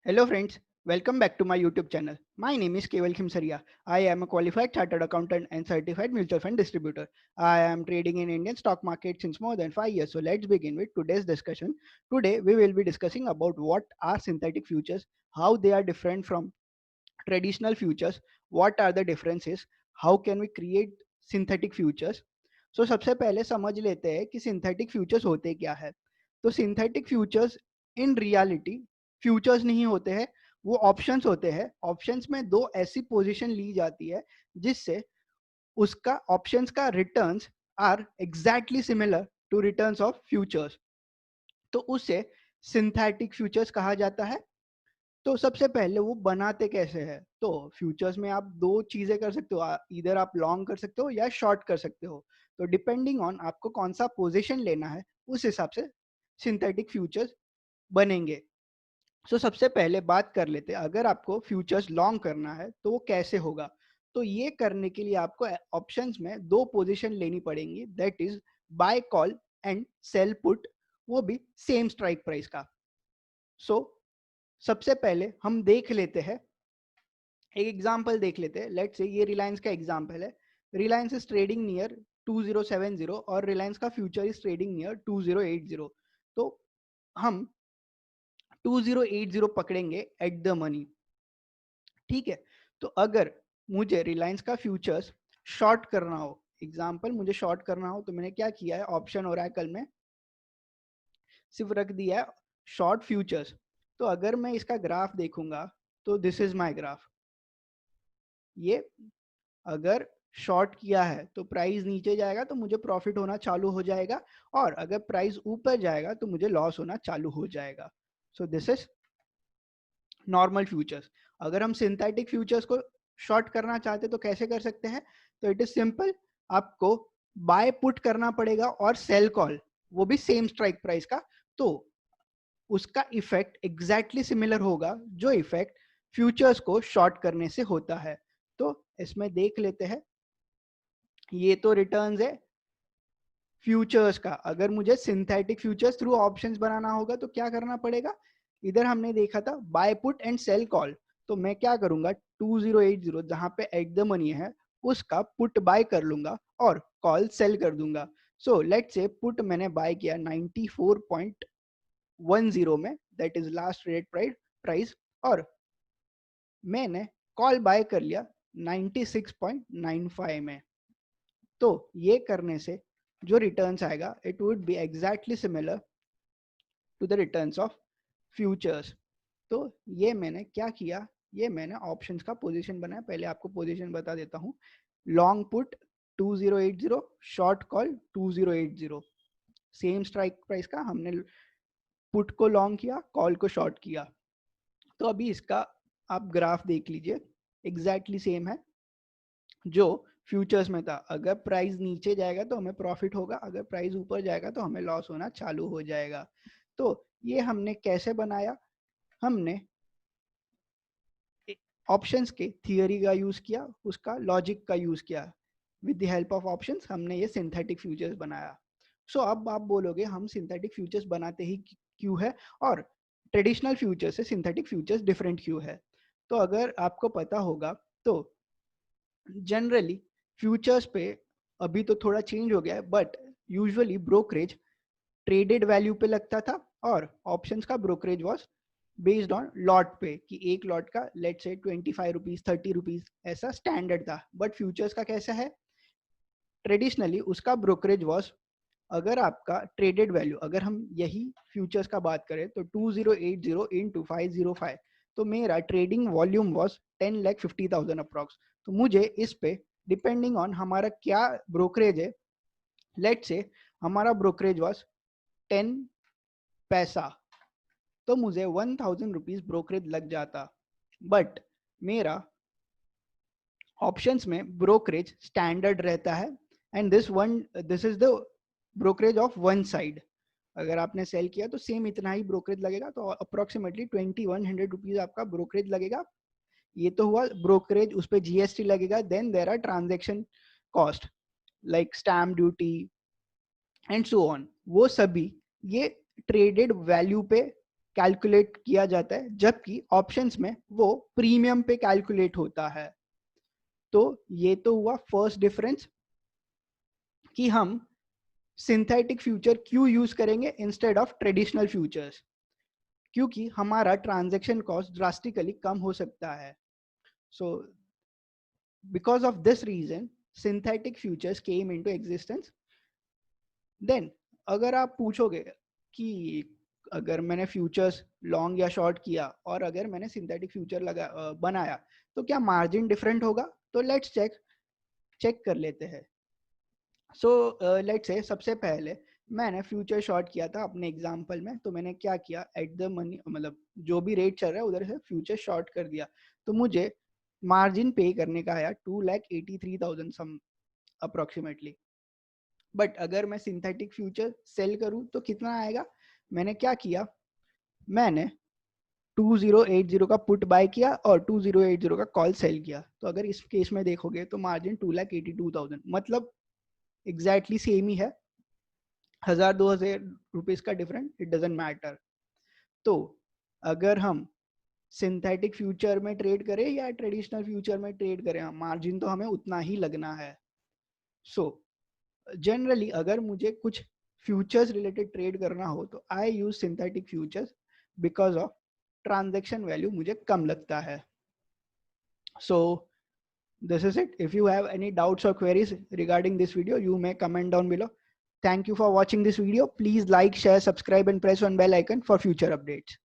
Hello friends, welcome back to my YouTube channel. My name is Keval Khimsaria. I am a qualified chartered accountant and certified mutual fund distributor. I am trading in Indian stock market since more than 5 years. So let's begin with today's discussion. Today we will be discussing about what are synthetic futures, how they are different from traditional futures, what are the differences, how can we create synthetic futures. So सबसे पहले समझ लेते हैं कि synthetic futures होते क्या है. तो synthetic futures in reality futures नहीं होते हैं, वो ऑप्शंस होते हैं. ऑप्शंस में दो ऐसी पोजीशन ली जाती है जिससे उसका ऑप्शंस का returns are exactly similar to returns of futures. तो उसे सिंथेटिक फ्यूचर्स कहा जाता है. तो सबसे पहले वो बनाते कैसे हैं. तो फ्यूचर्स में आप दो चीजें कर सकते हो, इधर आप लॉन्ग कर सकते हो या शॉर्ट कर सकते हो. तो डिपेंडिंग ऑन आपको कौन सा पोजीशन लेना है उस हिसाब से सिंथेटिक फ्यूचर्स बनेंगे. सो सबसे पहले बात कर लेते हैं, अगर आपको फ्यूचर्स लॉन्ग करना है तो वो कैसे होगा. तो ये करने के लिए आपको ऑप्शंस में दो पोजीशन लेनी पड़ेंगी, that is buy call and sell put, वो भी सेम स्ट्राइक प्राइस का. सो सबसे पहले हम देख लेते हैं, एक एग्जांपल देख लेते हैं. लेट्स से ये रिलायंस का एग्जांपल है. रिलायंस इज ट्रेडिंग नियर 2070 और रिलायंस का फ्यूचर इज ट्रेडिंग नियर 2080. तो हम 2080 पकड़ेंगे एट द मनी. ठीक है. तो अगर मुझे रिलायंस का फ्यूचर्स शॉर्ट करना हो, एग्जांपल मुझे शॉर्ट करना हो, तो मैंने क्या किया है, ऑप्शन ओरेकल में सिर्फ रख दिया है शॉर्ट फ्यूचर्स. तो अगर मैं इसका ग्राफ देखूंगा तो दिस इज माय ग्राफ. ये अगर शॉर्ट किया है तो प्राइस नीचे जाएगा तो मुझे प्रॉफिट होना चालू हो जाएगा, और अगर प्राइस ऊपर जाएगा तो मुझे लॉस होना चालू हो जाएगा. So this is normal futures. अगर हम सिंथेटिक फ्यूचर्स को शॉर्ट करना चाहते तो कैसे कर सकते हैं. तो इट इज सिंपल, आपको बाय पुट करना पड़ेगा और सेल कॉल, वो भी सेम स्ट्राइक प्राइस का. तो उसका इफेक्ट एग्जैक्टली सिमिलर होगा जो इफेक्ट फ्यूचर्स को शॉर्ट करने से होता है. तो इसमें देख लेते हैं, ये तो रिटर्न्स है फ्यूचर्स का. अगर मुझे सिंथेटिक फ्यूचर्स थ्रू ऑप्शंस बनाना होगा तो क्या करना पड़ेगा. इधर हमने देखा था buy put and sell call. तो मैं क्या करूंगा, 2080 जहां पे एट द मनी है उसका पुट बाय कर लूंगा और कॉल सेल कर दूंगा. सो लेट से पुट मैंने बाय किया 94.10 में, that is last rate price, और मैंने कॉल बाय कर लिया 96.95 में. तो ये करने से जो रिटर्न्स आएगा it would be exactly similar to the returns of futures. तो ये मैंने क्या किया, ये मैंने ऑप्शंस का पोजीशन बनाया. पहले आपको पोजीशन बता देता हूँ. Long put 2080, short call 2080, same strike price का. हमने पुट को लॉन्ग किया, कॉल को शॉर्ट किया. तो अभी इसका आप ग्राफ देख लीजिए, एग्जैक्टली सेम है जो फ्यूचर्स में था. अगर प्राइस नीचे जाएगा तो हमें प्रॉफिट होगा, अगर प्राइस ऊपर जाएगा तो हमें लॉस होना चालू हो जाएगा. तो ये हमने कैसे बनाया, हमने ऑप्शंस के थियरी का यूज किया, उसका लॉजिक का यूज किया. With the help of options हमने ये सिंथेटिक फ्यूचर्स बनाया. सो अब आप बोलोगे हम सिंथेटिक फ्यूचर्स बनाते ही क्यों है, और ट्रेडिशनल फ्यूचर्स से सिंथेटिक फ्यूचर्स डिफरेंट क्यों है. तो अगर आपको पता होगा तो जनरली फ्यूचर्स पे अभी तो थोड़ा चेंज हो गया है, but usually brokerage traded value पे लगता था और ऑप्शंस का brokerage was based on lot पे, कि एक लॉट का लेट से 25 रुपीज 30 रुपीज ऐसा स्टैंडर्ड था. बट फ्यूचर्स का कैसा है, ट्रेडिशनली उसका ब्रोकरेज वाज, अगर आपका ट्रेडेड वैल्यू, अगर हम यही फ्यूचर्स का बात करें तो 2080 इंटू 505, तो मेरा ट्रेडिंग वॉल्यूम वाज 10,50,000 अप्रॉक्स. तो मुझे इस पे डिपेंडिंग ऑन हमारा क्या ब्रोकरेज है, लेट से हमारा ब्रोकरेज वाज 10 पैसा, तो मुझे 1,000 रुपीज ब्रोकरेज लग जाता. बट मेरा ऑप्शंस में ब्रोकरेज स्टैंडर्ड रहता है, and this is the brokerage of one side. अगर आपने सेल किया तो सेम इतना ही ब्रोकरेज लगेगा, तो अप्रोक्सीमेटली 2,100 रुपीज आपका ब्रोकरेज लगेगा. ये तो हुआ ब्रोकरेज, उस पर जीएसटी लगेगा. Then there are transaction cost like stamp duty and so on, वो सभी ये ट्रेडेड वैल्यू पे कैलकुलेट किया जाता है, जबकि ऑप्शंस में वो प्रीमियम पे कैलकुलेट होता है। तो ये तो हुआ फर्स्ट डिफरेंस कि हम सिंथेटिक फ्यूचर क्यों यूज करेंगे इंस्टेड ऑफ ट्रेडिशनल फ्यूचर्स, क्योंकि हमारा ट्रांजैक्शन कॉस्ट ड्रास्टिकली कम हो सकता है। So because of this reason synthetic futures came into existence. Then अगर आप पूछोगे कि अगर मैंने फ्यूचर्स लॉन्ग या शॉर्ट किया और अगर मैंने सिंथेटिक फ्यूचर बनाया तो क्या मार्जिन डिफरेंट होगा? तो लेट्स चेक कर लेते हैं। सो लेट्स से सबसे पहले मैंने फ्यूचर शॉर्ट किया था अपने एग्जांपल में। तो मैंने क्या किया, एट द मनी मतलब जो भी रेट चल रहा है उधर से फ्यूचर शॉर्ट कर दिया। तो मुझे मार्जिन पे करने का आया 2,83,000 सम अप्रोक्सीमेटली। बट अगर मैं सिंथेटिक फ्यूचर सेल करूं तो कितना आएगा? मैंने क्या किया, मैंने 2080 का पुट बाय किया और 2080 का कॉल सेल किया। तो अगर इस केस में देखोगे तो मार्जिन 2,82,000, मतलब एग्जैक्टली सेम ही है, 1,000-2,000 रुपीज का डिफरेंट, इट डजेंट मैटर। तो अगर हम सिंथेटिक फ्यूचर में ट्रेड करें या ट्रेडिशनल फ्यूचर में ट्रेड करें, मार्जिन तो हमें उतना ही लगना है। सो जनरली अगर मुझे कुछ फ्यूचर्स रिलेटेड ट्रेड करना हो तो I use synthetic futures because of transaction value मुझे कम लगता है। सो this is it. If you have any doubts or queries regarding this video, you may comment down below. Thank you for watching this video. Please like, share, subscribe and press on bell icon for future updates.